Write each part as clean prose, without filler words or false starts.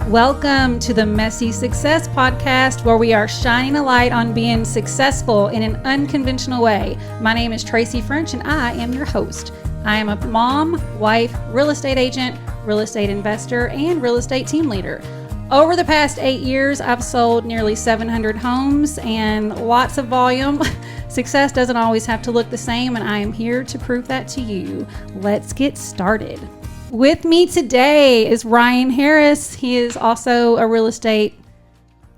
Welcome to the Messy Success Podcast, where we are shining a light on being successful in an unconventional way. My name is Tracy French, and I am your host. I am a mom, wife, real estate agent, real estate investor, and real estate team leader. Over the past 8 years, I've sold nearly 700 homes and lots of volume. Success doesn't always have to look the same, and I am here to prove that to you. Let's get started. With me today is Ryan Harris. He is also a real estate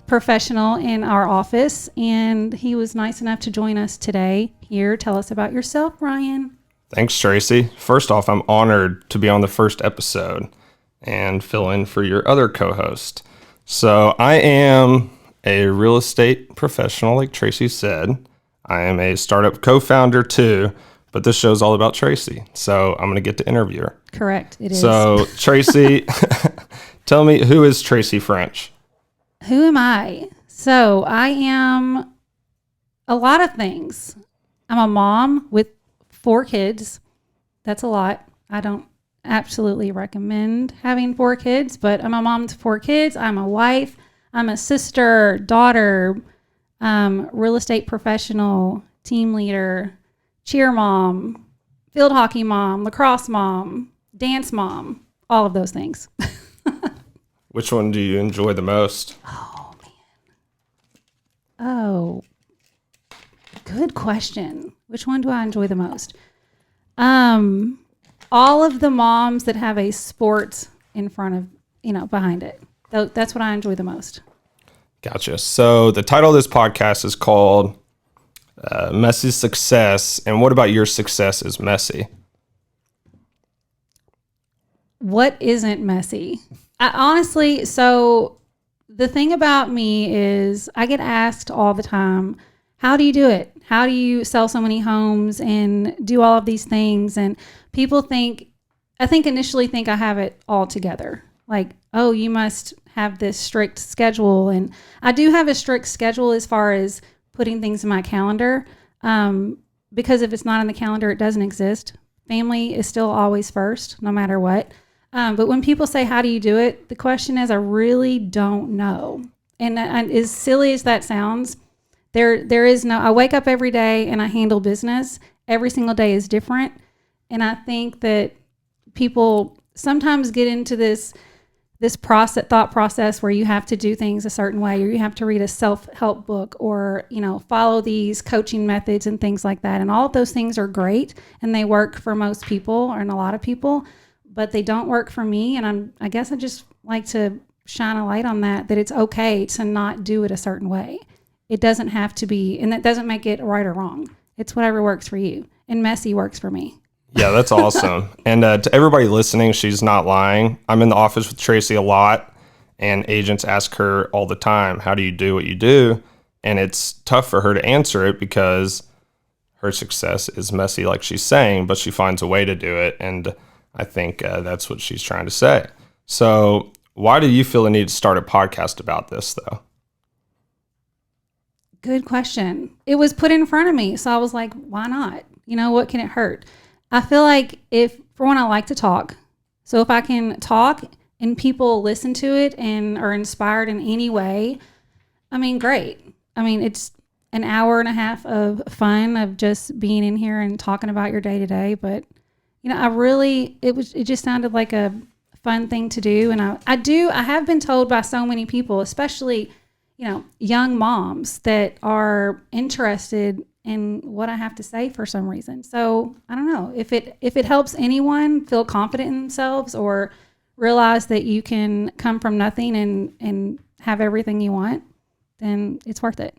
professional in our office, and he was nice enough to join us today here. Tell us about yourself, Ryan. Thanks, Tracy. First off, I'm honored to be on the first episode and fill in for your other co-host. So I am a real estate professional, like Tracy said. I am a startup co-founder too, but this show's all about Tracy. So I'm going to get to interview her. Correct, it is. So Tracy, tell me, who is Tracy French? Who am I? So I am a lot of things. I'm a mom with 4 kids. That's a lot. I don't absolutely recommend having 4 kids, but I'm a mom to 4 kids. I'm a wife. I'm a sister, daughter, real estate professional, team leader, cheer mom, field hockey mom, lacrosse mom, dance mom, all of those things. Which one do you enjoy the most? Oh, man. Oh, good question. Which one do I enjoy the most? All of the moms that have a sport in front of, behind it. That's what I enjoy the most. Gotcha. So the title of this podcast is called Messy Success. And what about your success is messy? What isn't messy? Honestly, so the thing about me is I get asked all the time, how do you do it? How do you sell so many homes and do all of these things? And people initially think I have it all together. Like, oh, you must have this strict schedule. And I do have a strict schedule as far as putting things in my calendar. Because if it's not in the calendar, it doesn't exist. Family is still always first, no matter what. But when people say, how do you do it? The question is, I really don't know. And as silly as that sounds, there is no, I wake up every day and I handle business. Every single day is different. And I think that people sometimes get into this thought process where you have to do things a certain way, or you have to read a self-help book, or, follow these coaching methods and things like that. And all of those things are great and they work for most people and a lot of people, but they don't work for me. And I guess I just like to shine a light on that it's okay to not do it a certain way. It doesn't have to be, and that doesn't make it right or wrong. It's whatever works for you. And messy works for me. Yeah, that's awesome. And to everybody listening, she's not lying. I'm in the office with Tracy a lot, and agents ask her all the time, how do you do what you do? And it's tough for her to answer it because her success is messy, like she's saying, but she finds a way to do it. And I think that's what she's trying to say. So why do you feel the need to start a podcast about this, though? Good question. It was put in front of me, so I was like, why not? What can it hurt? I feel like for one, I like to talk. So if I can talk and people listen to it and are inspired in any way, great. It's an hour and a half of fun of just being in here and talking about your day to day. But, it just sounded like a fun thing to do. And I have been told by so many people, especially, young moms that are interested in what I have to say for some reason. So I don't know if it helps anyone feel confident in themselves or realize that you can come from nothing and have everything you want, then it's worth it.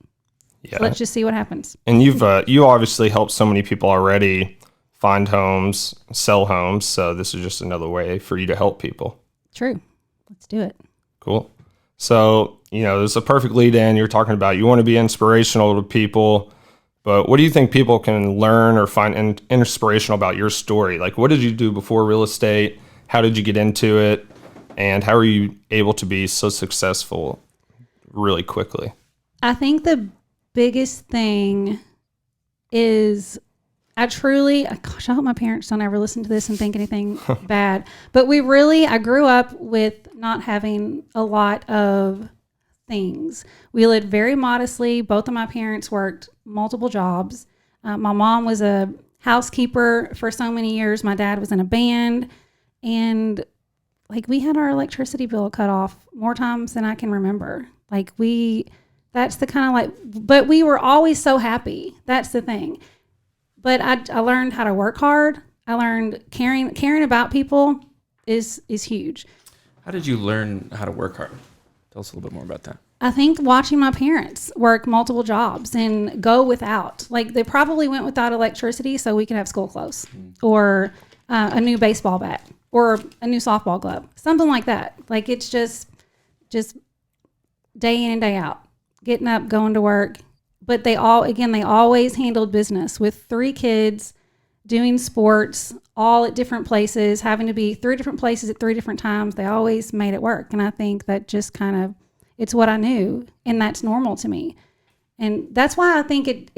Yeah. So let's just see what happens. And you obviously helped so many people already find homes, sell homes. So this is just another way for you to help people. True. Let's do it. Cool. So, this is a perfect lead in. You're talking about you want to be inspirational to people. But what do you think people can learn or find inspirational about your story? Like, what did you do before real estate? How did you get into it? And how are you able to be so successful really quickly? I think the biggest thing is gosh, I hope my parents don't ever listen to this and think anything bad. But I grew up with not having a lot of things. We lived very modestly. Both of my parents worked multiple jobs. My mom was a housekeeper for so many years. My dad was in a band. And like we had our electricity bill cut off more times than I can remember. Like that's the kind of like, but we were always so happy. That's the thing. But I learned how to work hard. I learned caring about people is huge. How did you learn how to work hard? Tell us a little bit more about that. I think watching my parents work multiple jobs and go without. Like they probably went without electricity so we could have school clothes or a new baseball bat or a new softball glove, something like that. Like it's just day in and day out, getting up, going to work. But they always handled business with 3 kids, doing sports, all at different places, having to be 3 different places at 3 different times. They always made it work. And I think that just kind of, it's what I knew. And that's normal to me. And that's why I think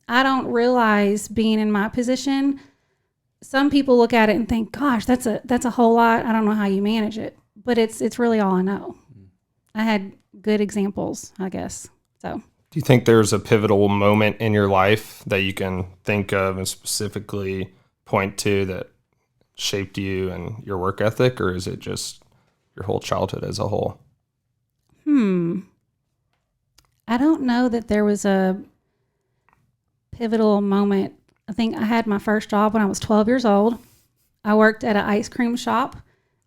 I don't realize being in my position. Some people look at it and think, gosh, that's a whole lot. I don't know how you manage it. But it's really all I know. I had good examples, I guess. So. Do you think there's a pivotal moment in your life that you can think of and specifically point to that shaped you and your work ethic, or is it just your whole childhood as a whole? I don't know that there was a pivotal moment. I think I had my first job when I was 12 years old. I worked at an ice cream shop.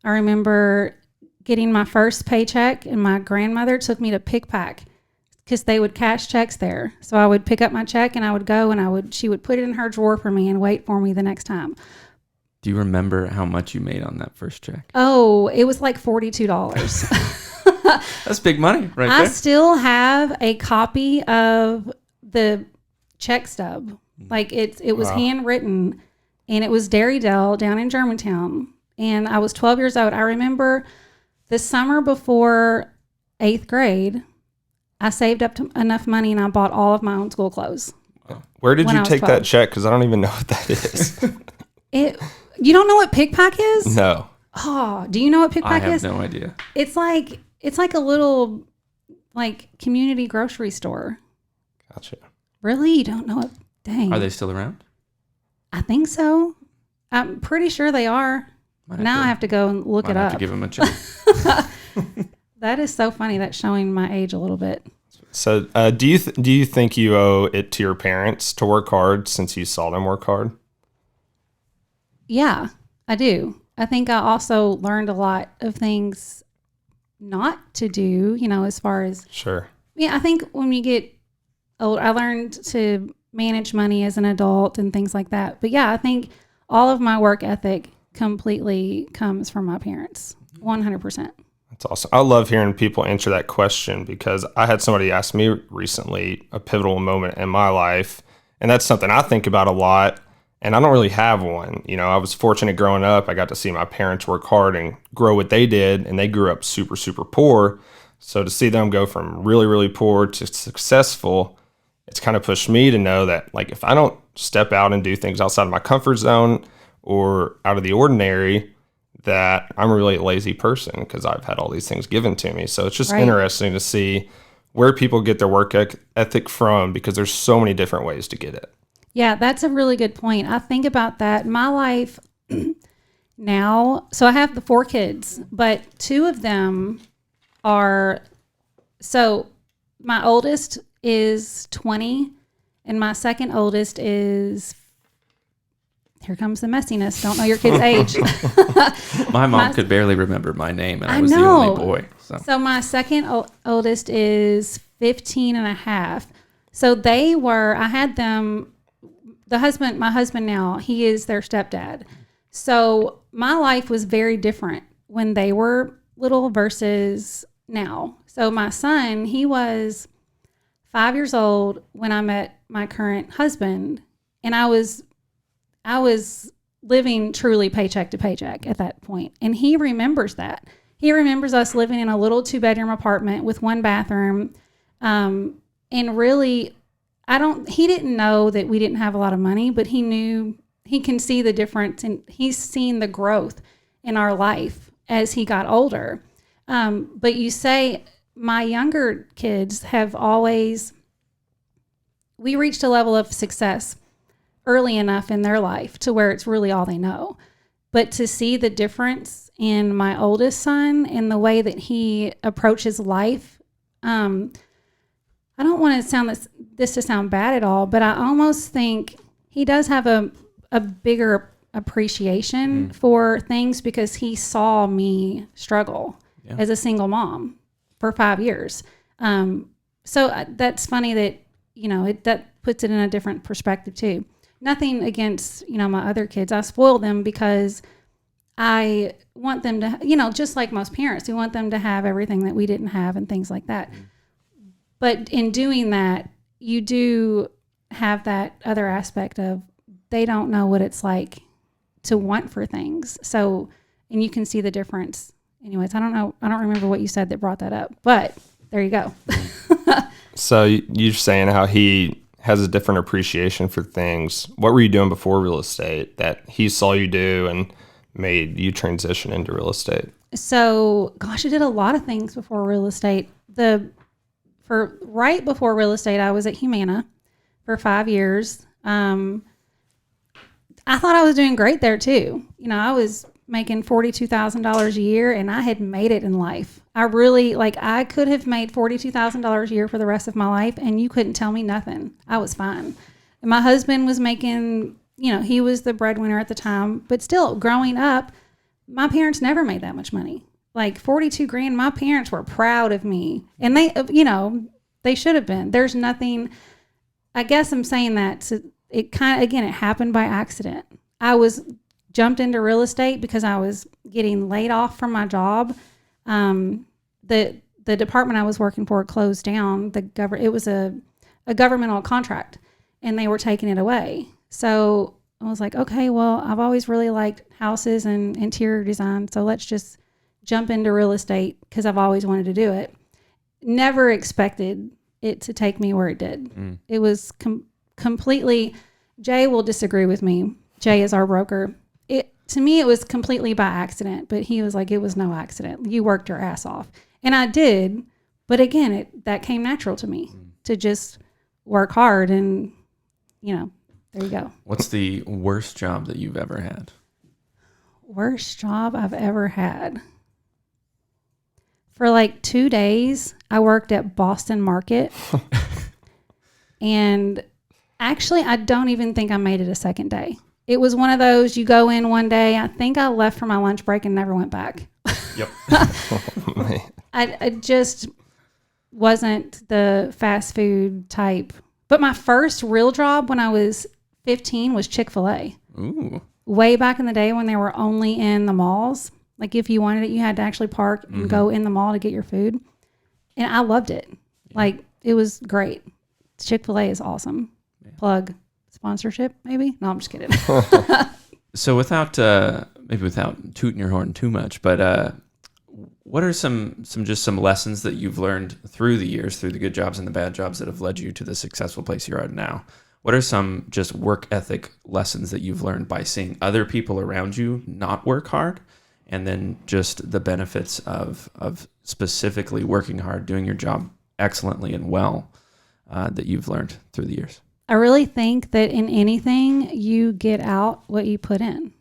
I remember getting my first paycheck, and my grandmother took me to pick pack because they would cash checks there. So I would pick up my check and I would go and she would put it in her drawer for me and wait for me the next time. Do you remember how much you made on that first check? Oh, it was like $42. That's big money right there. I still have a copy of the check stub. Like it was handwritten, and it was Dairy Dell down in Germantown. And I was 12 years old. I remember the summer before 8th grade, I saved up enough money and I bought all of my own school clothes. Where did you take that check? Because I don't even know what that is. You don't know what Pick Pack is? No. Oh, do you know what Pick Pack is? I have no idea. It's like a little like community grocery store. Gotcha. Really? You don't know it? Dang. Are they still around? I think so. I'm pretty sure they are. I have to go and look it up. Have to give them a check. That is so funny. That's showing my age a little bit. So do you think you owe it to your parents to work hard since you saw them work hard? Yeah, I do. I think I also learned a lot of things not to do, as far as... Sure. Yeah, I think when you get old, I learned to manage money as an adult and things like that. But yeah, I think all of my work ethic completely comes from my parents, 100%. That's awesome. I love hearing people answer that question because I had somebody ask me recently a pivotal moment in my life, and that's something I think about a lot, and I don't really have one. I was fortunate growing up. I got to see my parents work hard and grow what they did, and they grew up super, super poor. So to see them go from really, really poor to successful, it's kind of pushed me to know that, like, if I don't step out and do things outside of my comfort zone or out of the ordinary, that I'm a really lazy person because I've had all these things given to me. So it's just interesting to see where people get their work ethic from because there's so many different ways to get it. Yeah, that's a really good point. I think about that. My life now, so I have the 4 kids, but 2 of them so my oldest is 20 and my second oldest is, here comes the messiness. Don't know your kid's age. My mom could barely remember my name, and I was the only boy. So my second oldest is 15 and a half. So I had them, my husband now, he is their stepdad. So my life was very different when they were little versus now. So my son, he was 5 years old when I met my current husband, and I was living truly paycheck to paycheck at that point. And he remembers that. He remembers us living in a little 2-bedroom apartment with 1 bathroom. And really, he didn't know that we didn't have a lot of money, but he can see the difference, and he's seen the growth in our life as he got older. But you say my younger kids we reached a level of success early enough in their life to where it's really all they know. But to see the difference in my oldest son and the way that he approaches life, I don't want this to sound bad at all, but I almost think he does have a bigger appreciation for things because he saw me struggle as a single mom for 5 years. So that's funny that, that puts it in a different perspective too. Nothing against, my other kids. I spoil them because I want them to, just like most parents, we want them to have everything that we didn't have and things like that. But in doing that, you do have that other aspect of they don't know what it's like to want for things. So, and you can see the difference. Anyways, I don't remember what you said that brought that up, but there you go. So you're saying how he has a different appreciation for things. What were you doing before real estate that he saw you do and made you transition into real estate? So, gosh, I did a lot of things before real estate. Right before real estate, I was at Humana for 5 years. I thought I was doing great there too. I was making $42,000 a year and I had made it in life. I really, I could have made $42,000 a year for the rest of my life and you couldn't tell me nothing. I was fine. And my husband was making, he was the breadwinner at the time, but still growing up, my parents never made that much money. Like 42 grand, my parents were proud of me and they should have been. There's nothing, I guess I'm saying that it happened by accident. I jumped into real estate because I was getting laid off from my job. The department I was working for closed down. It was a governmental contract and they were taking it away. So I was like, okay, well, I've always really liked houses and interior design. So let's just jump into real estate because I've always wanted to do it. Never expected it to take me where it did. It was completely, Jay will disagree with me. Jay is our broker. To me, it was completely by accident, but he was like, it was no accident. You worked your ass off. And I did. But again, that came natural to me to just work hard and, there you go. What's the worst job that you've ever had? Worst job I've ever had. For 2 days, I worked at Boston Market. And actually, I don't even think I made it a second day. It was one of those, you go in one day, I think I left for my lunch break and never went back. Yep. I just wasn't the fast food type. But my first real job when I was 15 was Chick-fil-A. Ooh. Way back in the day when they were only in the malls. Like if you wanted it, you had to actually park and go in the mall to get your food. And I loved it. It was great. Chick-fil-A is awesome. Yeah. Plug. Sponsorship, maybe? No, I'm just kidding. So without tooting your horn too much, but what are some lessons that you've learned through the years, through the good jobs and the bad jobs that have led you to the successful place you're at now? What are some just work ethic lessons that you've learned by seeing other people around you not work hard, and then just the benefits of specifically working hard, doing your job excellently and well that you've learned through the years? I really think that in anything, you get out what you put in.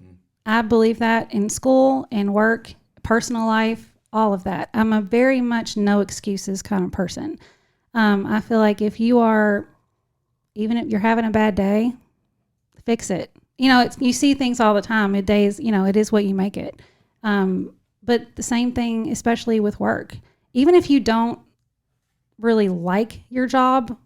I believe that in school, in work, personal life, all of that. I'm a very much no excuses kind of person. I feel like even if you're having a bad day, fix it. You see things all the time. It is what you make it. But the same thing, especially with work. Even if you don't really like your job,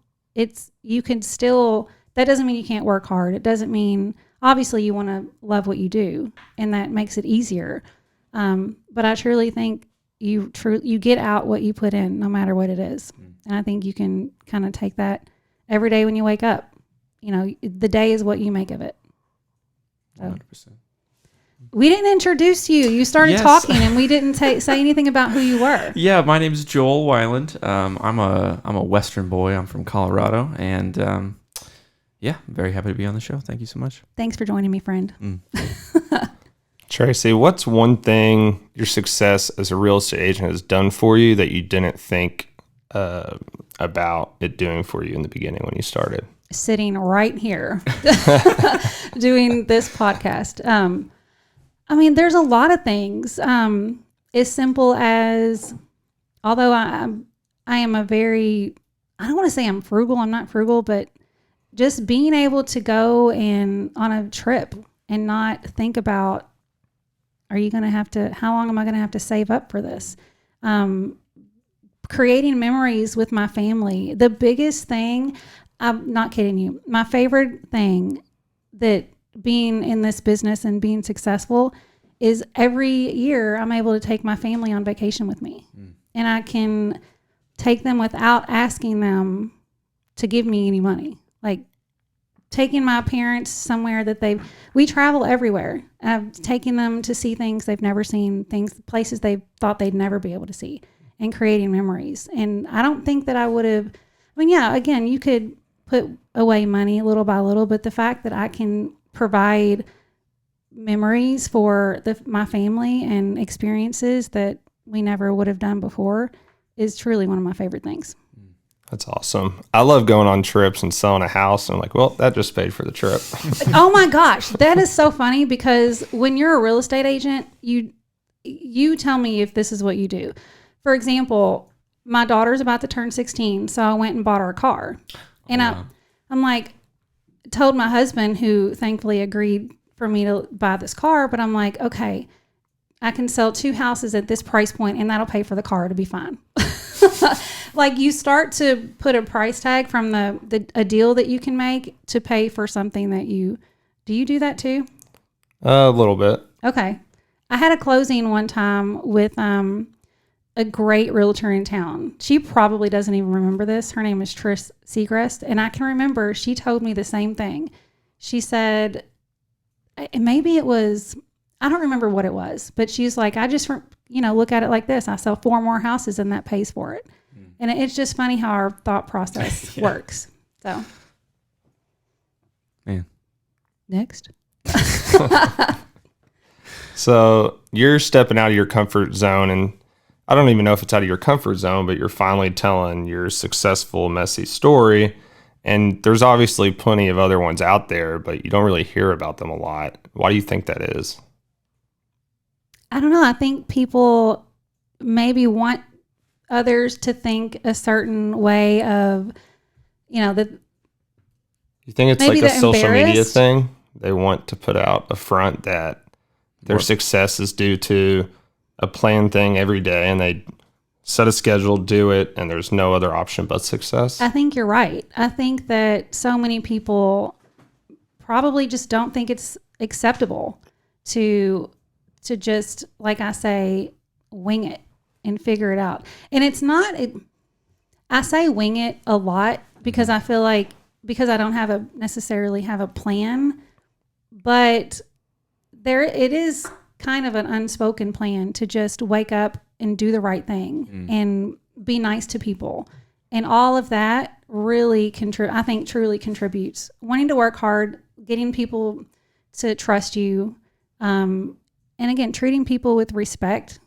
you can still, that doesn't mean you can't work hard. It doesn't mean, obviously you want to love what you do and that makes it easier. But I truly think you get out what you put in no matter what it is. And I think you can kind of take that every day when you wake up. The day is what you make of it. So. 100%. We didn't introduce you. You started Yes. talking, and we didn't say anything about who you were. Yeah, my name's Joel Weiland. I'm a Western boy. I'm from Colorado, and yeah, I'm very happy to be on the show. Thank you so much. Thanks for joining me, friend. Tracy, what's one thing your success as a real estate agent has done for you that you didn't think about it doing for you in the beginning when you started? Sitting right here doing this podcast. I mean, there's a lot of things. As simple as, although I am a very, I don't want to say I'm frugal. I'm not frugal, but just being able to go on a trip and not think about, how long am I going to have to save up for this? Creating memories with my family. The biggest thing, I'm not kidding you, my favorite thing that being in this business and being successful is every year I'm able to take my family on vacation with me. And I can take them without asking them to give me any money. Like taking my parents somewhere that we travel everywhere. I've taken them to see things they've never seen, places they thought they'd never be able to see, and creating memories. And I don't think that I would have, again, you could put away money little by little, but the fact that I can provide memories for my family and experiences that we never would have done before is truly one of my favorite things. That's awesome. I love going on trips and selling a house. And I'm like, well, that just paid for the trip. Oh my gosh. That is so funny, because when you're a real estate agent, you tell me if this is what you do. For example, my daughter's about to turn 16, so I went and bought her a car. And I'm like, told my husband, who thankfully agreed for me to buy this car, but I'm like, okay, I can sell 2 houses at this price point and that'll pay for the car to be fine. Like, you start to put a price tag from a deal that you can make to pay for something that do you do that too? A little bit. Okay. I had a closing one time with a great realtor in town. She probably doesn't even remember this. Her name is Tracy French. And I can remember she told me the same thing. She said, maybe it was, I don't remember what it was, but she's like, I just, look at it like this. I sell 4 more houses and that pays for it. And it's just funny how our thought process works. So. Man. Next. So you're stepping out of your comfort zone, and I don't even know if it's out of your comfort zone, but you're finally telling your successful, messy story. And there's obviously plenty of other ones out there, but you don't really hear about them a lot. Why do you think that is? I don't know. I think people maybe want others to think a certain way of, that. You think it's like a social media thing? They want to put out a front that their success is due to a planned thing every day, and they set a schedule, do it, and there's no other option but success. I think you're right. I think that so many people probably just don't think it's acceptable to just, like I say, wing it and figure it out. And it's not, I say wing it a lot because I feel like, because I don't necessarily have a plan, but it is kind of an unspoken plan to just wake up and do the right thing and be nice to people. And all of that really I think truly contributes. Wanting to work hard, getting people to trust you, and again, treating people with respect.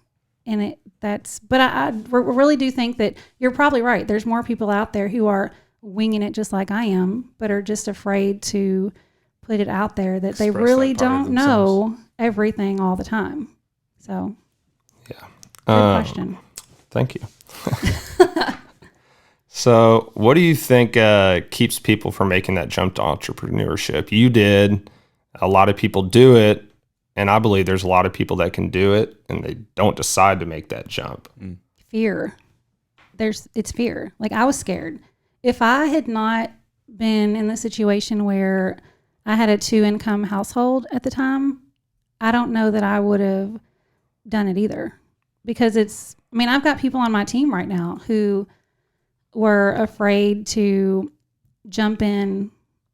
And but I really do think that you're probably right. There's more people out there who are winging it just like I am, but are just afraid to put it out there that they really don't know everything all the time. So, yeah. Good question. Thank you. So what do you think keeps people from making that jump to entrepreneurship? You did. A lot of people do it. And I believe there's a lot of people that can do it and they don't decide to make that jump. Fear. It's fear. Like, I was scared. If I had not been in the situation where I had a 2-income household at the time, I don't know that I would have done it either. Because I've got people on my team right now who were afraid to jump in,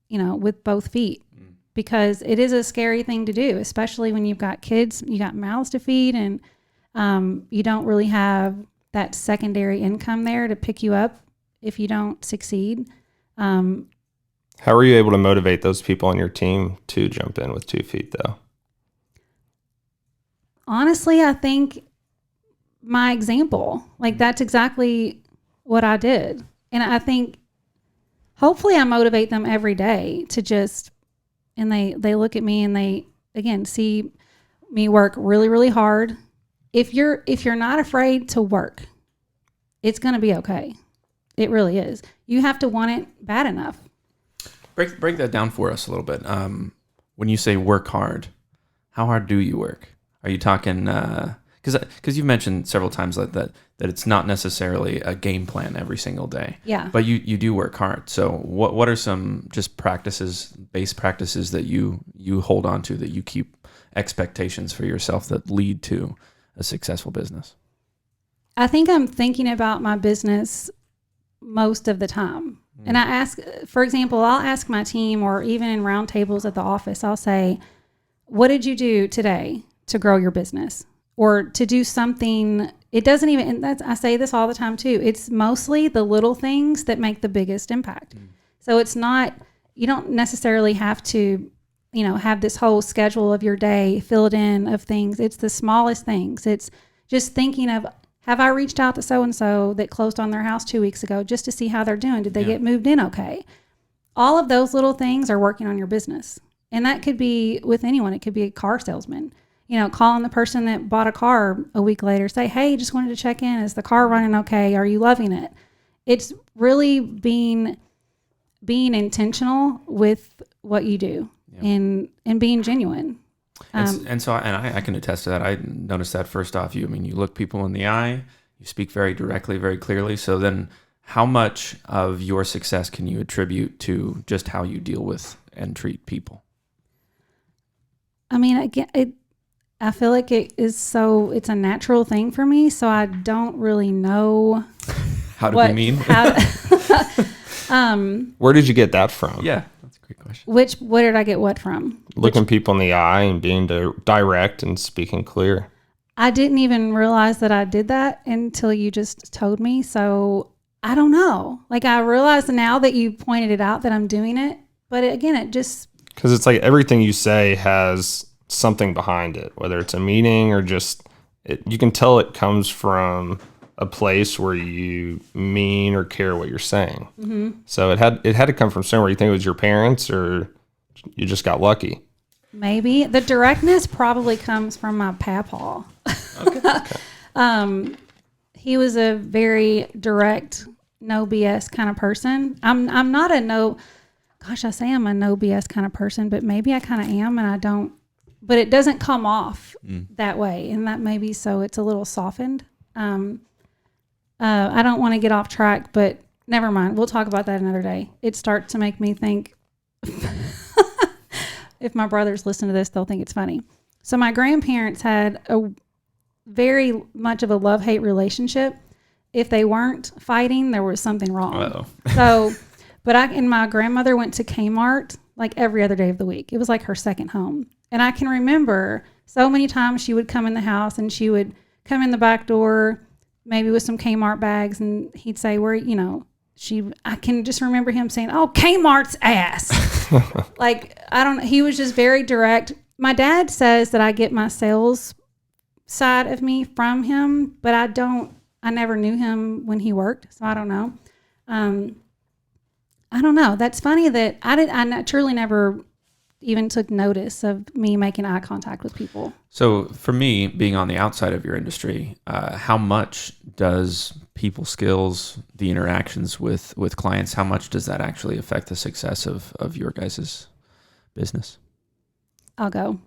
with both feet. because it is a scary thing to do, especially when you've got kids, you got mouths to feed, and you don't really have that secondary income there to pick you up if you don't succeed. How were you able to motivate those people on your team to jump in with 2 feet, though? Honestly, I think my example, like that's exactly what I did. And I think hopefully I motivate them every day to just, and they look at me and they, again, see me work really, really hard. If you're not afraid to work, it's going to be okay. It really is. You have to want it bad enough. Break that down for us a little bit. When you say work hard, how hard do you work? Are you talking, because you've mentioned several times that it's not necessarily a game plan every single day. Yeah. But you do work hard. So what are some just base practices that you hold on to, that you keep expectations for yourself that lead to a successful business? I think I'm thinking about my business most of the time. And I ask, for example, I'll ask my team, or even in round tables at the office, I'll say, what did you do today to grow your business? Or to do something, it doesn't even, and I say this all the time too, it's mostly the little things that make the biggest impact. So it's not, you don't necessarily have to, have this whole schedule of your day filled in of things. It's the smallest things. It's just thinking of, have I reached out to so-and-so that closed on their house 2 weeks ago just to see how they're doing? Did they get moved in okay? All of those little things are working on your business. And that could be with anyone. It could be a car salesman. Calling the person that bought a car a week later, say, hey, just wanted to check in. Is the car running okay? Are you loving it? It's really being intentional with what you do and being genuine. And I can attest to that. I noticed that first off you. I mean, you look people in the eye, you speak very directly, very clearly. So then how much of your success can you attribute to just how you deal with and treat people? I mean, again, I feel like it's a natural thing for me. So I don't really know. How do we mean? Where did you get that from? Yeah. That's a great question. What did I get what from? Looking people in the eye and being direct and speaking clear. I didn't even realize that I did that until you just told me. So I don't know. Like, I realize now that you pointed it out that I'm doing it. But again, it just... Because it's like everything you say has something behind it, whether it's a meaning or just... you can tell it comes from a place where you mean or care what you're saying. Mm-hmm. So it had to come from somewhere. You think it was your parents, or you just got lucky? Maybe. The directness probably comes from my papaw. Okay. He was a very direct, no BS kind of person. I'm not a no... Gosh, I say I'm a no BS kind of person, but maybe I kind of am, and I don't... But it doesn't come off that way, and that maybe so it's a little softened. I don't want to get off track, but never mind. We'll talk about that another day. It starts to make me think... If my brothers listen to this, they'll think it's funny. So my grandparents had a very much of a love-hate relationship. If they weren't fighting, there was something wrong. Uh-oh. So, and my grandmother went to Kmart like every other day of the week. It was like her second home. And I can remember so many times she would come in the house and she would come in the back door, maybe with some Kmart bags, and he'd say, I can just remember him saying, "Oh, Kmart's ass." He was just very direct. My dad says that I get my sales side of me from him, but I never knew him when he worked, so I don't know. I don't know. That's funny that I truly never even took notice of me making eye contact with people. So for me, being on the outside of your industry, how much does people skills, the interactions with clients, how much does that actually affect the success of your guys' business? I'll go.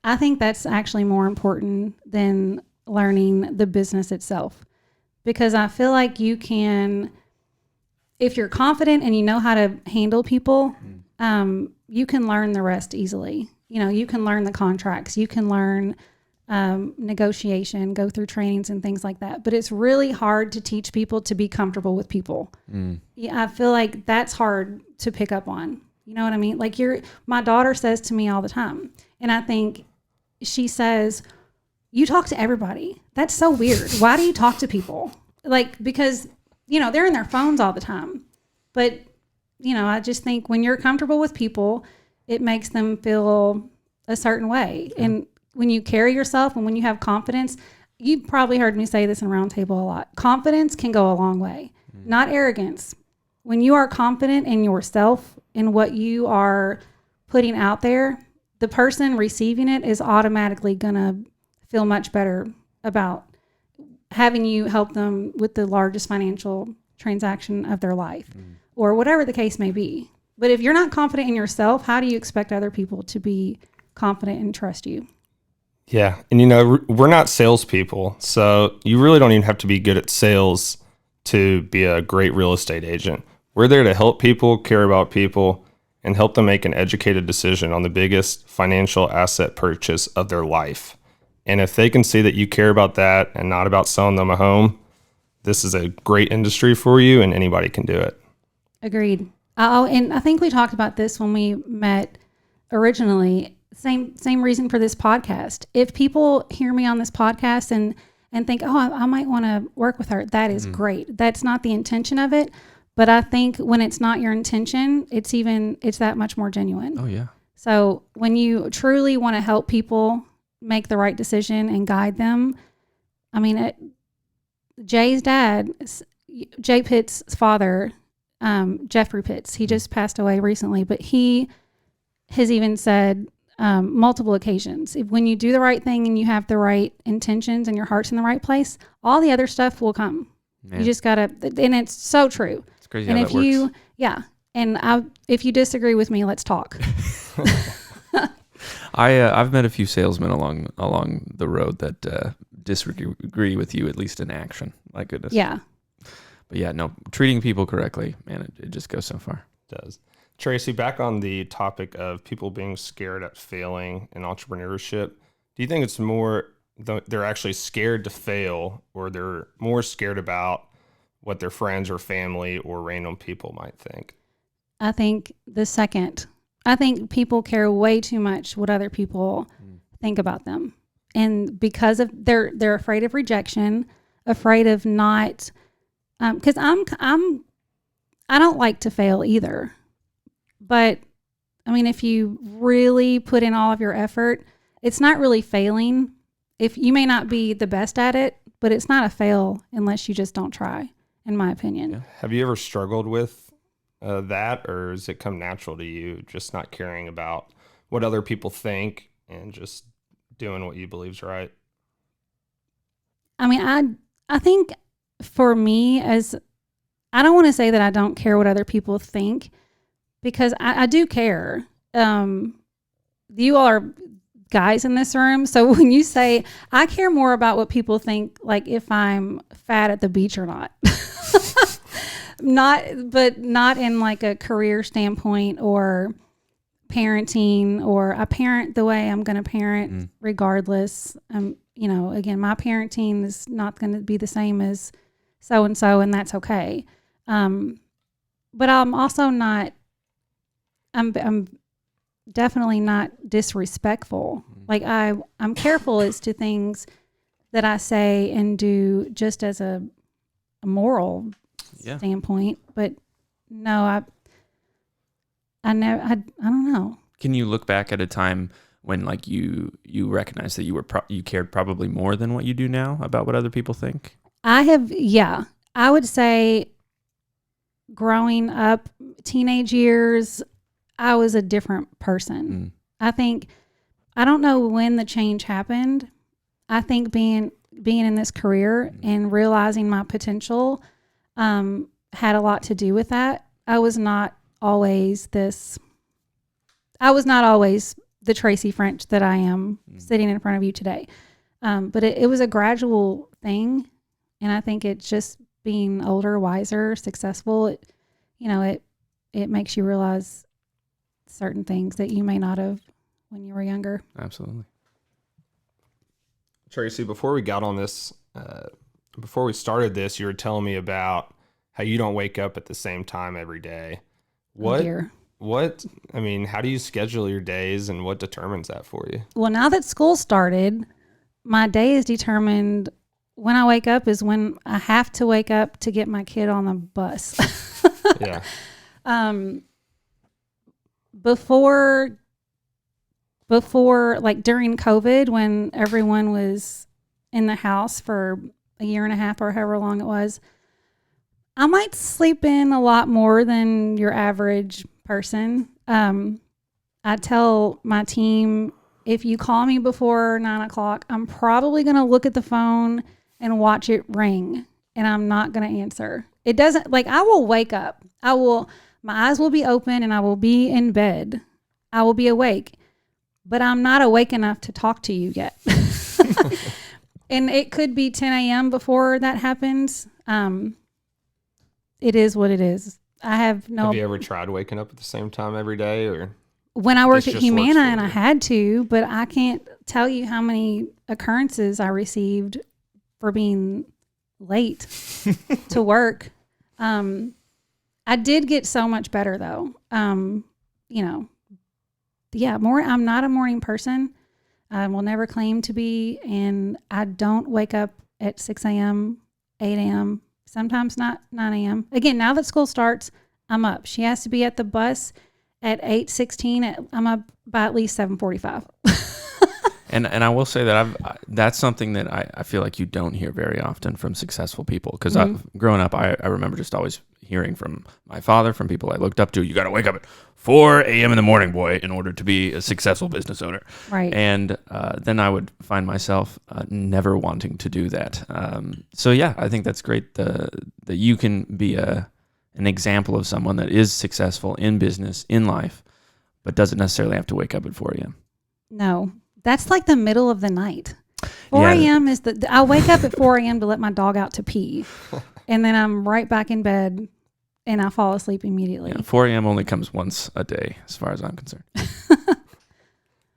I think that's actually more important than learning the business itself, because I feel like you can, if you're confident and you know how to handle people, you can learn the rest easily. You can learn the contracts, you can learn negotiation, go through trainings and things like that. But it's really hard to teach people to be comfortable with people. Yeah, I feel like that's hard to pick up on. You know what I mean? Like my daughter says to me all the time, and I think she says, you talk to everybody. That's so weird. Why do you talk to people? Like, because, they're in their phones all the time. But, I just think when you're comfortable with people, it makes them feel a certain way. Yeah. And when you carry yourself and when you have confidence, you probably heard me say this in Roundtable a lot. Confidence can go a long way, not arrogance. When you are confident in yourself and what you are putting out there, the person receiving it is automatically going to feel much better about having you help them with the largest financial transaction of their life or whatever the case may be. But if you're not confident in yourself, how do you expect other people to be confident and trust you? Yeah. And, we're not salespeople, so you really don't even have to be good at sales to be a great real estate agent. We're there to help people, care about people, and help them make an educated decision on the biggest financial asset purchase of their life. And if they can see that you care about that and not about selling them a home, this is a great industry for you, and anybody can do it. Agreed. And I think we talked about this when we met originally. Same reason for this podcast. If people hear me on this podcast and think, oh, I might want to work with her, that is great. That's not the intention of it. But I think when it's not your intention, it's that much more genuine. Oh, yeah. So when you truly want to help people make the right decision and guide them, I mean, Jay's dad, Jay Pitt's father, Jeffrey Pitts, he just passed away recently, but he has even said multiple occasions, when you do the right thing and you have the right intentions and your heart's in the right place, all the other stuff will come. Man. You just gotta, and it's so true. It's crazy and how if that you, works. Yeah, and if you disagree with me, let's talk. I've met a few salesmen along the road that disagree with you, at least in action. My goodness. Yeah. But yeah, no, treating people correctly, man, it just goes so far. It does. Tracy, back on the topic of people being scared at failing in entrepreneurship, do you think it's more they're actually scared to fail, or they're more scared about what their friends or family or random people might think? I think the second. I think people care way too much what other people think about them. And because of they're afraid of rejection, afraid of not, because I don't like to fail either. But I mean, if you really put in all of your effort, it's not really failing. If you may not be the best at it, but it's not a fail unless you just don't try, in my opinion. Yeah. Have you ever struggled with that, or does it come natural to you, just not caring about what other people think and just doing what you believe is right? I mean, I think for me, I don't want to say that I don't care what other people think, because I do care. You all are guys in this room, so when you say, I care more about what people think, like if I'm fat at the beach or not. Not in like a career standpoint or parenting, or I parent the way I'm going to parent regardless. Again, my parenting is not going to be the same as so-and-so, and that's okay. But I'm also not, I'm definitely not disrespectful. Like I'm careful as to things that I say and do, just as a moral standpoint. But no, I don't know. Can you look back at a time when like you recognize that you cared probably more than what you do now about what other people think? I would say growing up, teenage years, I was a different person. I don't know when the change happened. I think being in this career and realizing my potential had a lot to do with that. I was not always the Tracy French that I am sitting in front of you today. But it was a gradual thing. And I think it's just being older, wiser, successful. It makes you realize certain things that you may not have when you were younger. Absolutely. Tracy, before we got on this, before we started this, you were telling me about how you don't wake up at the same time every day. What how do you schedule your days and what determines that for you? Well, now that school started, my day is determined when I wake up is when I have to wake up to get my kid on the bus. Yeah. Before like during COVID, when everyone was in the house for a year and a half or however long it was, I might sleep in a lot more than your average person. I tell my team, if you call me before 9:00, I'm probably going to look at the phone and watch it ring, and I'm not going to answer. It doesn't, like, I will wake up. My eyes will be open and I will be in bed. I will be awake, but I'm not awake enough to talk to you yet. And it could be 10 a.m. before that happens. It is what it is. Have you ever tried waking up at the same time every day, or when I worked at Humana and I had to, but I can't tell you how many occurrences I received for being late to work. I did get so much better though. I'm not a morning person. I will never claim to be, and I don't wake up at 6 a.m., 8 a.m., sometimes not 9 a.m. Again, now that school starts, I'm up. She has to be at the bus at 8:16. I'm up by at least 7:45. And I will say that that's something that I feel like you don't hear very often from successful people. Because growing up, I remember just always hearing from my father, from people I looked up to, you got to wake up at 4 a.m. in the morning, boy, in order to be a successful business owner. Right. And then I would find myself never wanting to do that. So yeah, I think that's great that you can be an example of someone that is successful in business, in life, but doesn't necessarily have to wake up at 4 a.m. No, that's like the middle of the night. 4 a.m. is I wake up at 4 a.m. to let my dog out to pee. And then I'm right back in bed and I fall asleep immediately. Yeah, 4 a.m. only comes once a day, as far as I'm concerned.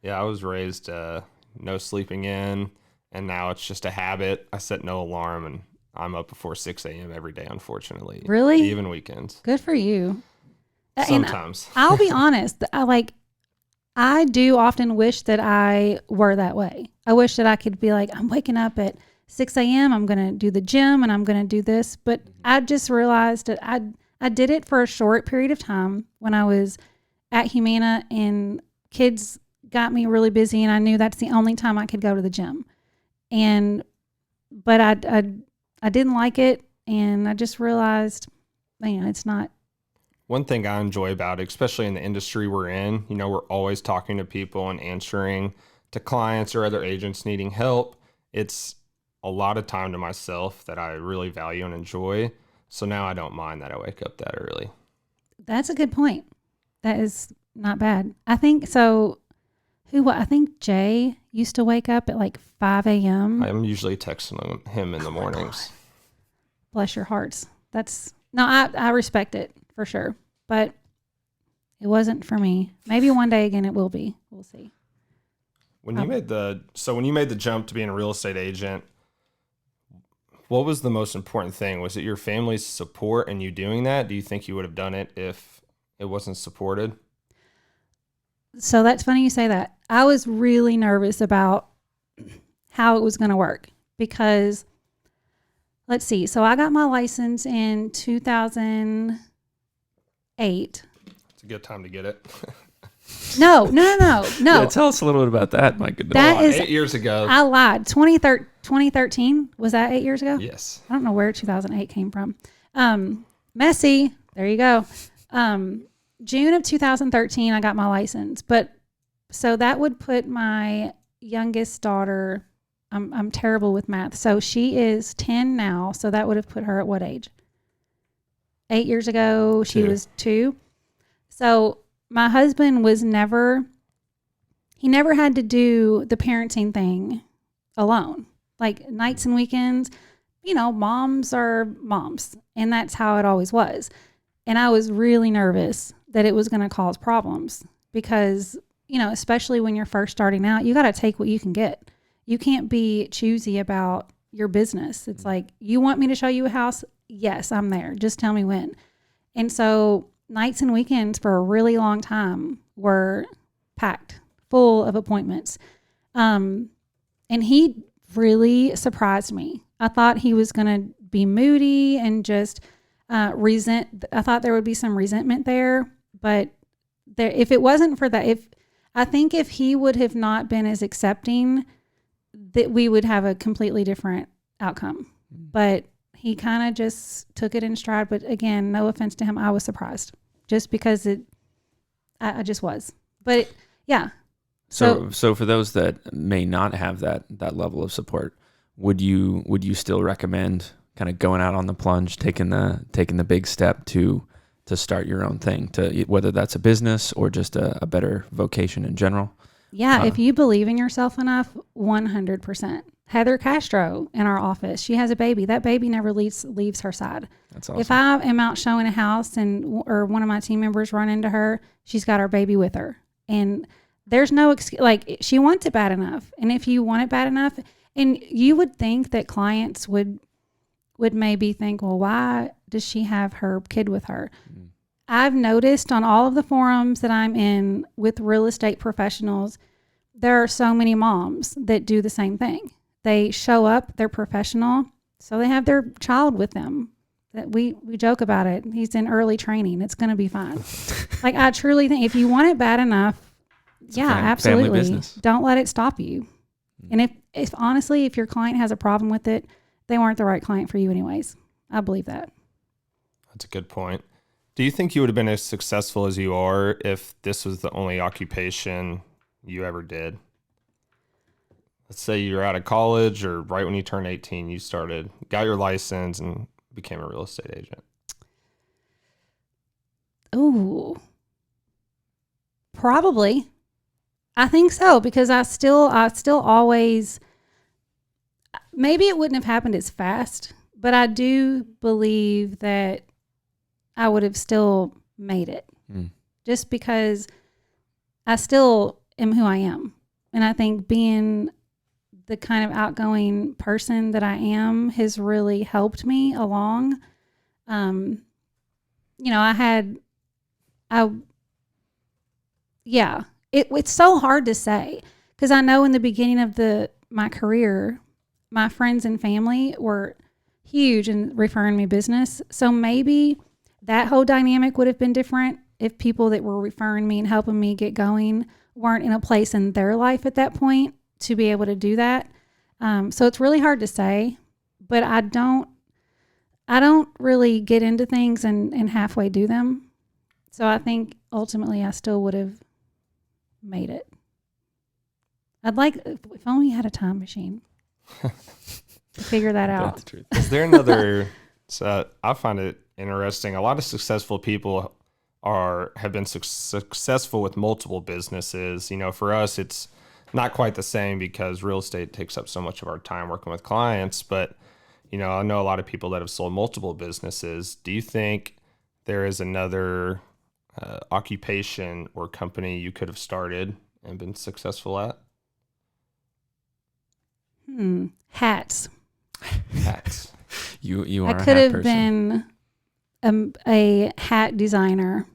Yeah, I was raised no sleeping in, and now it's just a habit. I set no alarm, and I'm up before 6 a.m. every day, unfortunately. Really? Even weekends. Good for you. Sometimes. And I'll be honest. I do often wish that I were that way. I wish that I could be like, I'm waking up at 6 a.m. I'm going to do the gym and I'm going to do this. But I just realized that I did it for a short period of time when I was at Humana, and kids got me really busy, and I knew that's the only time I could go to the gym. But I didn't like it, and I just realized, it's not. One thing I enjoy about it, especially in the industry we're in, we're always talking to people and answering to clients or other agents needing help. It's a lot of time to myself that I really value and enjoy. So now I don't mind that I wake up that early. That's a good point. That is not bad. I think so. I think Jay used to wake up at like 5 a.m. I'm usually texting him in the mornings. God. Bless your hearts. I respect it for sure, but it wasn't for me. Maybe one day again it will be. We'll see. When you made the jump to being a real estate agent, what was the most important thing? Was it your family's support and you doing that? Do you think you would have done it if it wasn't supported? So that's funny you say that. I was really nervous about how it was going to work because, let's see. So I got my license in 2008. It's a good time to get it. No. Yeah, tell us a little bit about that, my goodness. That is 8 years ago. I lied. 2013. Was that 8 years ago? Yes. I don't know where 2008 came from. Messy. There you go. June of 2013, I got my license. But so that would put my youngest daughter, I'm terrible with math. So she is 10 now. So that would have put her at what age? 8 years ago, she was 2. So my husband never had to do the parenting thing alone. Like nights and weekends, moms are moms. And that's how it always was. And I was really nervous that it was going to cause problems because, especially when you're first starting out, you got to take what you can get. You can't be choosy about your business. It's like, you want me to show you a house? Yes, I'm there. Just tell me when. And so nights and weekends for a really long time were packed, full of appointments. And he really surprised me. I thought he was going to be moody and just I thought there would be some resentment there, but if it wasn't for that, I think if he would have not been as accepting, that we would have a completely different outcome. But he kind of just took it in stride. But again, no offense to him, I was surprised just because I just was. But yeah. So for those that may not have that level of support, would you still recommend kind of going out on the plunge, taking the big step to start your own thing, to whether that's a business or just a better vocation in general? Yeah, if you believe in yourself enough, 100%. Heather Castro in our office, she has a baby. That baby never leaves her side. That's awesome. If I am out showing a house or one of my team members run into her, she's got our baby with her. And there's no excuse. Like, she wants it bad enough. And if you want it bad enough, and you would think that clients would maybe think, well, why does she have her kid with her? Mm-hmm. I've noticed on all of the forums that I'm in with real estate professionals, there are so many moms that do the same thing. They show up, they're professional, so they have their child with them. That we joke about it. He's in early training. It's going to be fine. Like, I truly think if you want it bad enough, absolutely. Don't let it stop you. Mm-hmm. And if honestly, if your client has a problem with it, they weren't the right client for you anyways. I believe that. That's a good point. Do you think you would have been as successful as you are if this was the only occupation you ever did? Let's say you're out of college or right when you turned 18, you got your license and became a real estate agent. Ooh, probably. I think so, because I still always, maybe it wouldn't have happened as fast, but I do believe that I would have still made it just because I still am who I am. And I think being the kind of outgoing person that I am has really helped me along. It's so hard to say because I know in the beginning of my career, my friends and family were huge in referring me business. So maybe that whole dynamic would have been different if people that were referring me and helping me get going weren't in a place in their life at that point to be able to do that. So it's really hard to say, but I don't really get into things and halfway do them. So I think ultimately I still would have made it. If only we had a time machine to figure that out. That's the truth. Is there another, so I find it interesting. A lot of successful people have been successful with multiple businesses. You know, for us, it's not quite the same because real estate takes up so much of our time working with clients. But, you know, I know a lot of people that have sold multiple businesses. Do you think there is another occupation or company you could have started and been successful at? Hats. Hats. You are. I could have been a hat designer.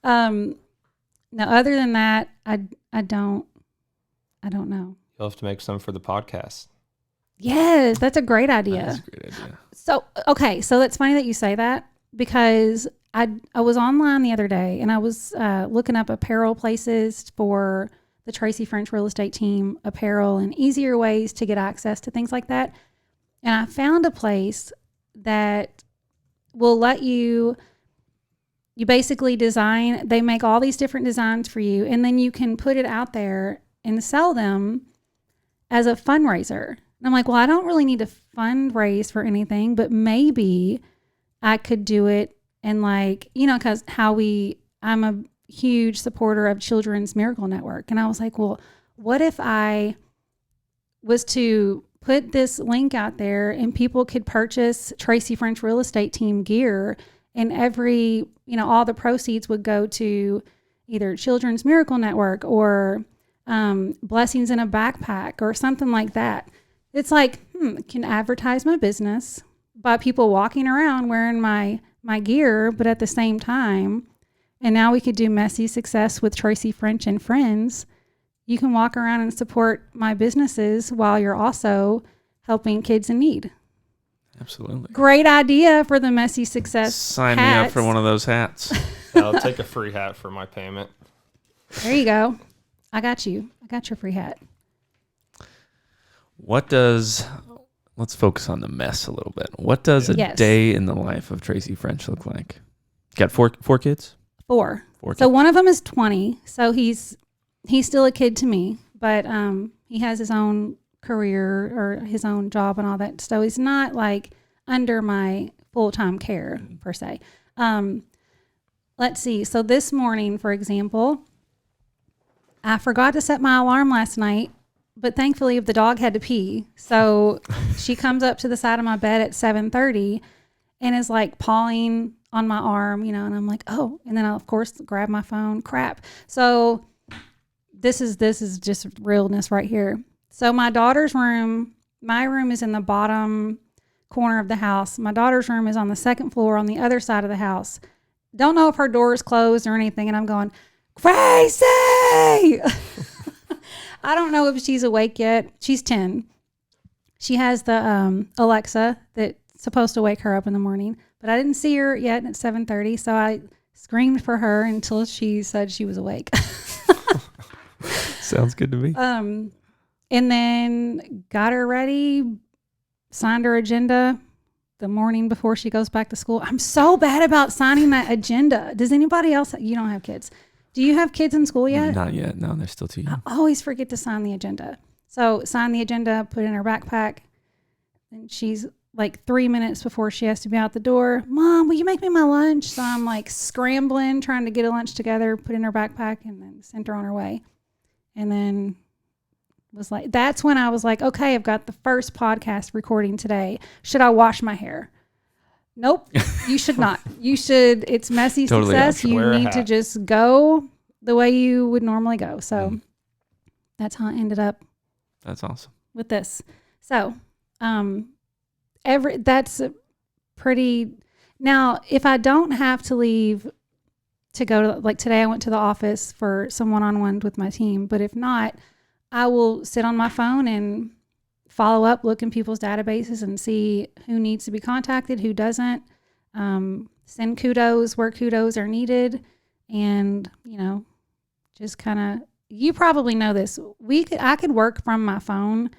No, other than that, I don't know. You'll have to make some for the podcast. Yes, that's a great idea. That's a great idea. So that's funny that you say that because I was online the other day and I was looking up apparel places for the Tracy French real estate team apparel and easier ways to get access to things like that. And I found a place that will let you basically design, they make all these different designs for you, and then you can put it out there and sell them as a fundraiser. And I'm like, well, I don't really need to fundraise for anything, but maybe I could do it. And like, you know, because I'm a huge supporter of Children's Miracle Network. And I was like, well, what if I was to put this link out there and people could purchase Tracy French real estate team gear, and all the proceeds would go to either Children's Miracle Network or Blessings in a Backpack or something like that. It's like, can advertise my business by people walking around wearing my my gear, but at the same time, and now we could do Messy Success with Tracy French and friends. You can walk around and support my businesses while you're also helping kids in need. Absolutely. Great idea for the Messy Success Sign hats. me up for one of those hats. I'll take a free hat for my payment. There you go. I got you. I got your free hat. Let's focus on the mess a little bit. What does a day in the life of Tracy French look like? Got four kids? Four. Four So kids. one of them is 20. So he's still a kid to me, but he has his own career or his own job and all that. So he's not like under my full-time care per se. Let's see. So this morning, for example, I forgot to set my alarm last night, but thankfully the dog had to pee. So she comes up to the side of my bed at 7:30 and is like pawing on my arm, and I'm like, oh, and then I of course grab my phone. Crap. So this is just realness right here. So my daughter's room, my room is in the bottom corner of the house. My daughter's room is on the second floor on the other side of the house. Don't know if her door is closed or anything. And I'm going, Gracie! I don't know if she's awake yet. She's 10. She has the Alexa that's supposed to wake her up in the morning. But I didn't see her yet at 7:30. So I screamed for her until she said she was awake. Sounds good to me. And then got her ready, signed her agenda the morning before she goes back to school. I'm so bad about signing that agenda. Does anybody else? You don't have kids. Do you have kids in school yet? Not yet. No, they're still too young. I always forget to sign the agenda. So sign the agenda, put it in her backpack. And she's like 3 minutes before she has to be out the door. Mom, will you make me my lunch? So I'm like scrambling, trying to get a lunch together, put it in her backpack, and then sent her on her way. And then that's when I was like, okay, I've got the first podcast recording today. Should I wash my hair? Nope, you should not. You should, it's Messy Totally Success. optional. You need to just go the way you would normally go. So that's how I ended up. That's awesome. With this. So, that's pretty, now if I don't have to leave to go to, like today I went to the office for some one-on-one with my team, but if not, I will sit on my phone and follow up, look in people's databases and see who needs to be contacted, who doesn't, send kudos where kudos are needed. And, just kind of, you probably know this. I could work from my phone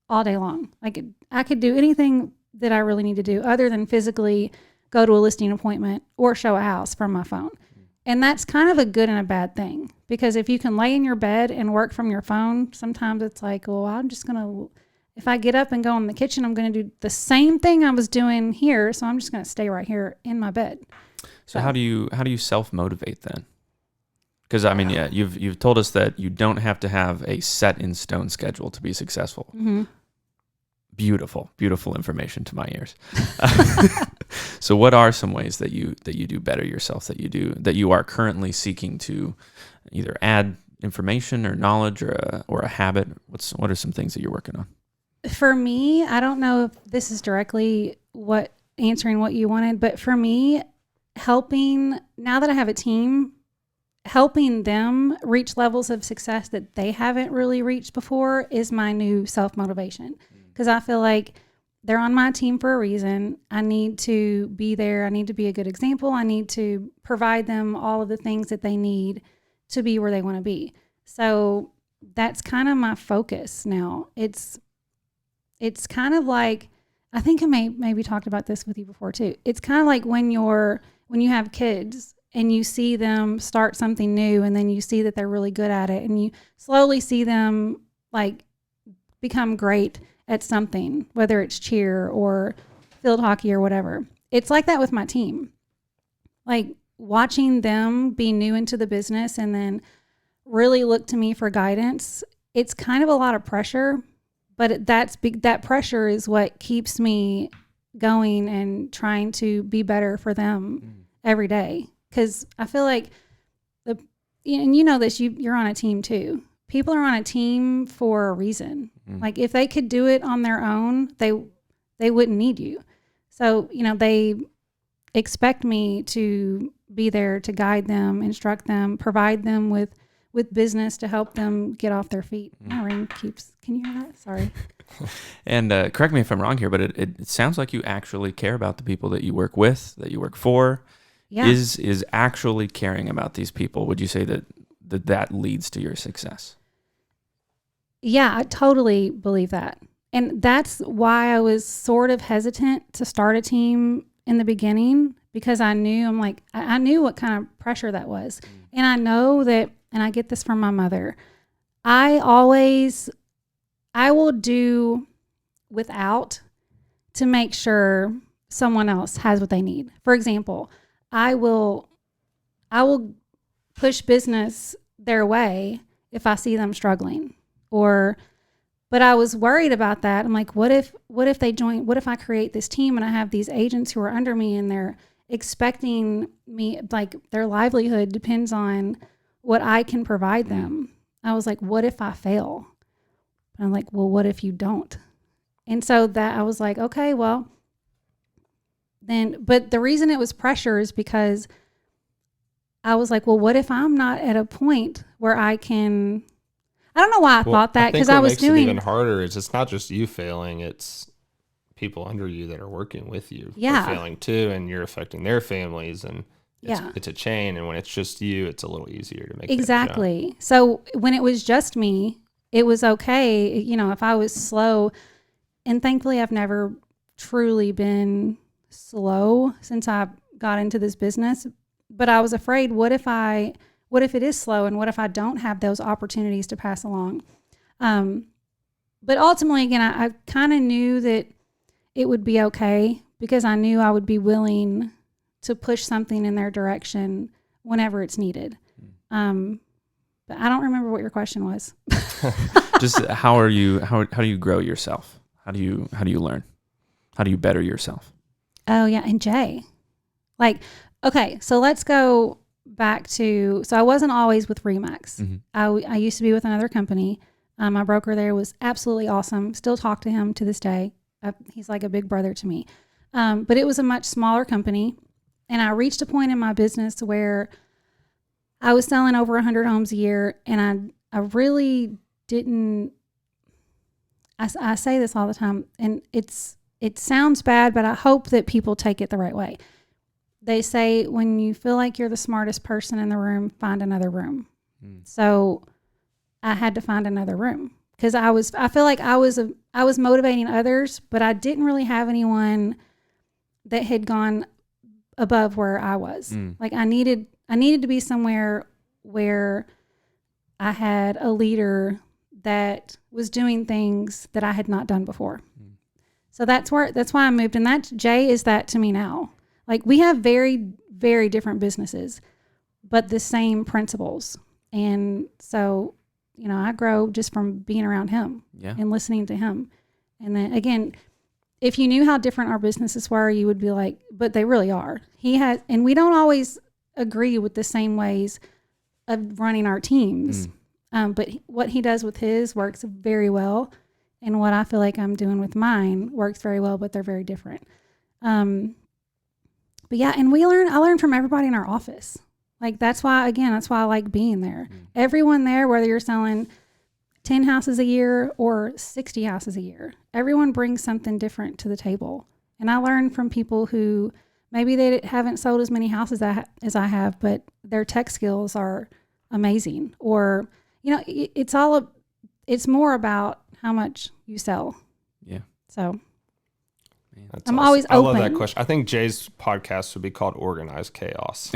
all day long. I could do anything that I really need to do other than physically go to a listing appointment or show a house from my phone. And that's kind of a good and a bad thing, because if you can lay in your bed and work from your phone, sometimes it's like, well, I'm just going to, if I get up and go in the kitchen, I'm going to do the same thing I was doing here. So I'm just going to stay right here in my bed. So how do you self-motivate then? Because I mean, yeah, you've told us that you don't have to have a set in stone schedule to be successful. Mm-hmm. Beautiful information to my ears. So what are some ways that you do better yourself, that you are currently seeking to either add information or knowledge or a habit? What are some things that you're working on? For me, I don't know if this is directly answering what you wanted, but for me, now that I have a team, helping them reach levels of success that they haven't really reached before is my new self-motivation. Because I feel like they're on my team for a reason. I need to be there. I need to be a good example. I need to provide them all of the things that they need to be where they want to be. So that's kind of my focus now. It's kind of like, I think I maybe talked about this with you before too. It's kind of like when you have kids and you see them start something new, and then you see that they're really good at it, and you slowly see them like become great at something, whether it's cheer or field hockey or whatever. It's like that with my team. Like watching them be new into the business and then really look to me for guidance. It's kind of a lot of pressure, but that pressure is what keeps me going and trying to be better for them every day. Because I feel like and you know this, you're on a team too. People are on a team for a reason. Like if they could do it on their own, they wouldn't need you. So, expect me to be there to guide them, instruct them, provide them with business to help them get off their feet. My ring keeps, can you hear that? Sorry. And correct me if I'm wrong here, but it sounds like you actually care about the people that you work with, that you work for. Yeah. Is actually caring about these people. Would you say that leads to your success? Yeah, I totally believe that. And that's why I was sort of hesitant to start a team in the beginning, because I knew, I knew what kind of pressure that was. And I know that, and I get this from my mother, I will do without to make sure someone else has what they need. For example, I will push business their way if I see them struggling. But I was worried about that. I'm like, what if they join? What if I create this team and I have these agents who are under me and they're expecting me, like their livelihood depends on what I can provide them. I was like, what if I fail? And I'm like, well, what if you don't? And so that I was like, okay, well, then, but the reason it was pressure is because I was like, well, what if I'm not at a point where I can, I don't know why I thought that, because I was makes doing it even harder is it's not just you failing, it's people under you that are working with you are failing too, and you're affecting their families, and it's a chain, and when it's just you, it's a little easier to make exactly. So when it was just me, it was okay, if I was slow, and thankfully I've never truly been slow since I got into this business, but I was afraid, what if it is slow, and what if I don't have those opportunities to pass along? But ultimately, again, I kind of knew that it would be okay, because I knew I would be willing to push something in their direction whenever it's needed. But I don't remember what your question was. Just how do you grow yourself? How do you learn? How do you better yourself? Oh yeah, and Jay, okay, so let's go back to, so I wasn't always with Remax. Mm-hmm. I used to be with another company. My broker there was absolutely awesome. Still talk to him to this day. He's like a big brother to me. But it was a much smaller company. And I reached a point in my business where I was selling over 100 homes a year. And I really didn't, I say this all the time, and it sounds bad, but I hope that people take it the right way. They say, when you feel like you're the smartest person in the room, find another room. So I had to find another room, because I feel like I was motivating others, but I didn't really have anyone that had gone above where I was. Like I needed to be somewhere where I had a leader that was doing things that I had not done before. So that's why I moved. And Jay is that to me now. Like, we have very, very different businesses, but the same principles. And so, I grow just from being around him and listening to him. And then again, if you knew how different our businesses were, you would be like, but they really are. And we don't always agree with the same ways of running our teams. But what he does with his works very well. And what I feel like I'm doing with mine works very well, but they're very different. But yeah, and I learned from everybody in our office. Like, that's why I like being there. Everyone there, whether you're selling 10 houses a year or 60 houses a year, everyone brings something different to the table. And I learned from people who maybe they haven't sold as many houses as I have, but their tech skills are amazing. Or, it's more about how much you sell. Yeah. So I'm always open. I love that question. I think Jay's podcast would be called Organized Chaos.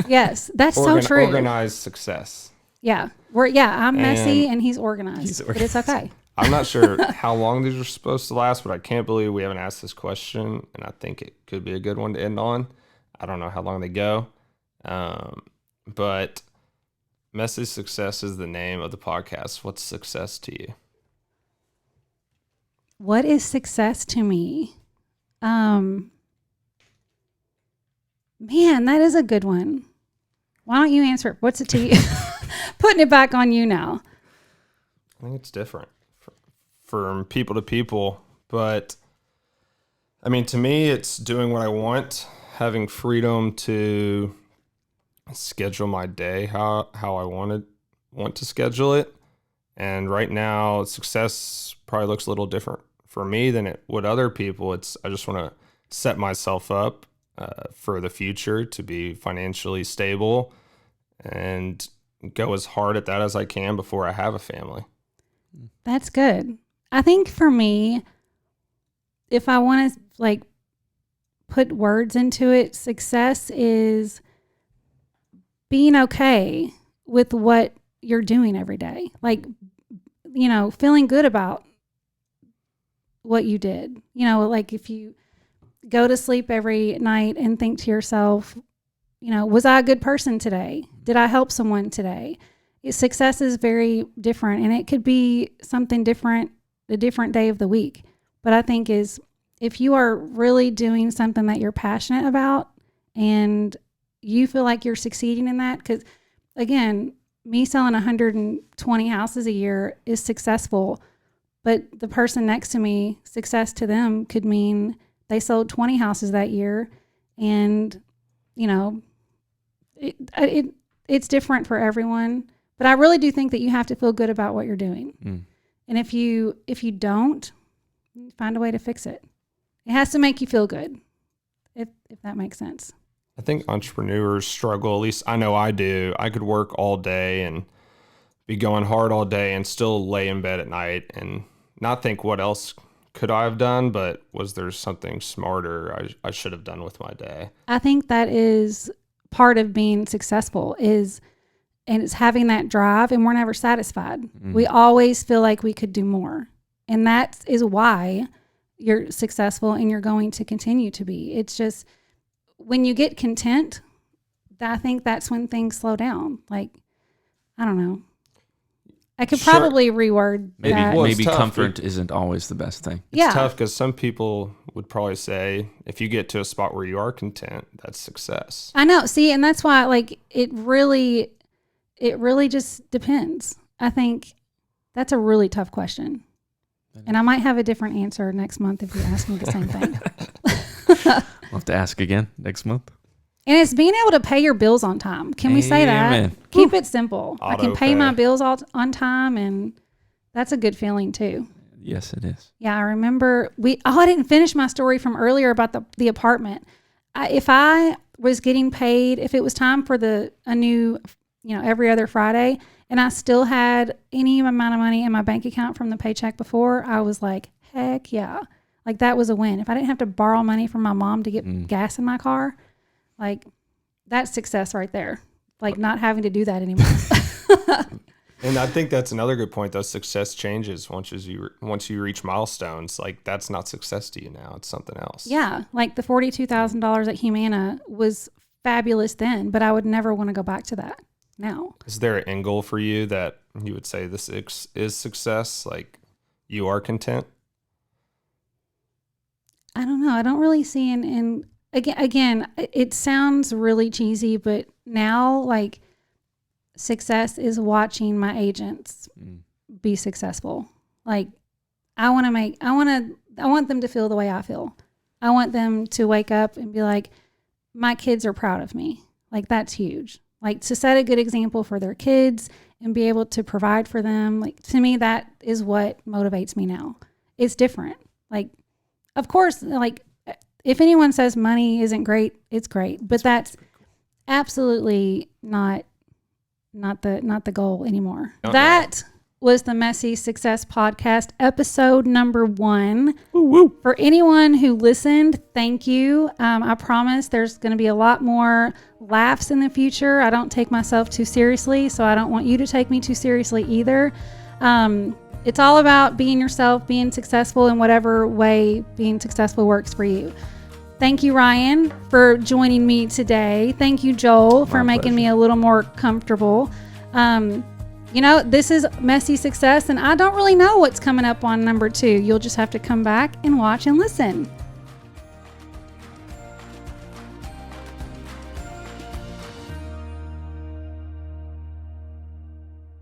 Yes, that's so true. Organized success. Yeah. I'm messy and he's organized. But it's okay. I'm not sure how long these are supposed to last, but I can't believe we haven't asked this question, and I think it could be a good one to end on. I don't know how long they go, but Messy Success is the name of the podcast. What's success to you? What is success to me? Man, that is a good one. Why don't you answer it? What's it to you? Putting it back on you now. I think it's different from people to people, but I mean, to me, it's doing what I want, having freedom to schedule my day how I want to schedule it. And right now, success probably looks a little different for me than it would other people. I just want to set myself up for the future to be financially stable and go as hard at that as I can before I have a family. That's good. I think for me, if I want to like put words into it, success is being okay with what you're doing every day. Like, you know, feeling good about what you did. You know, like if you go to sleep every night and think to yourself, you know, was I a good person today? Did I help someone today? Success is very different, and it could be something different a different day of the week. But I think is if you are really doing something that you're passionate about and you feel like you're succeeding in that, because again, me selling 120 houses a year is successful, but the person next to me, success to them could mean they sold 20 houses that year, and you know, it's different for everyone. But I really do think that you have to feel good about what you're doing. And if you don't, find a way to fix it. It has to make you feel good, if that makes sense. I think entrepreneurs struggle, at least I know I do. I could work all day and be going hard all day and still lay in bed at night and not think what else could I have done, but was there something smarter I should have done with my day? I think that is part of being successful and it's having that drive, and we're never satisfied. We always feel like we could do more. And that is why you're successful and you're going to continue to be. It's just when you get content, I think that's when things slow down. Like, I don't know. I could probably reword that. Maybe comfort isn't always the best thing. It's tough because some people would probably say if you get to a spot where you are content, that's success. I know. See, and that's why like it really just depends. I think that's a really tough question. And I might have a different answer next month if you ask me the same thing. We'll have to ask again next month. And it's being able to pay your bills on time. Can we say that? Amen. Keep it simple. Auto I can pay pay. my bills on time, and that's a good feeling too. Yes, it is. Yeah, I remember I didn't finish my story from earlier about the apartment. If I was getting paid, if it was time for a new, you know, every other Friday, and I still had any amount of money in my bank account from the paycheck before, I was like, heck yeah. Like that was a win. If I didn't have to borrow money from my mom to get gas in my car, like that's success right there. Like not having to do that anymore. And I think that's another good point, though. Success changes once you reach milestones. Like that's not success to you now; it's something else. Yeah, like the $42,000 at Humana was fabulous then, but I would never want to go back to that now. Is there an end goal for you that you would say this is success? Like you are content? I don't know. I don't really see again, it sounds really cheesy, but now like success is watching my agents be successful. Like I want them to feel the way I feel. I want them to wake up and be like, my kids are proud of me. Like that's huge. Like to set a good example for their kids and be able to provide for them. Like to me, that is what motivates me now. It's different. Like, of course, like if anyone says money isn't great, it's great, but that's absolutely not the goal anymore. Okay. That was the Messy Success Podcast, episode number 1. Woo, woo. For anyone who listened, thank you. I promise there's going to be a lot more laughs in the future. I don't take myself too seriously, so I don't want you to take me too seriously either. It's all about being yourself, being successful in whatever way being successful works for you. Thank you, Ryan, for joining me today. Thank you, Joel, for making me a little more comfortable. You know, this is Messy Success, and I don't really know what's coming up on number 2. You'll just have to come back and watch and listen.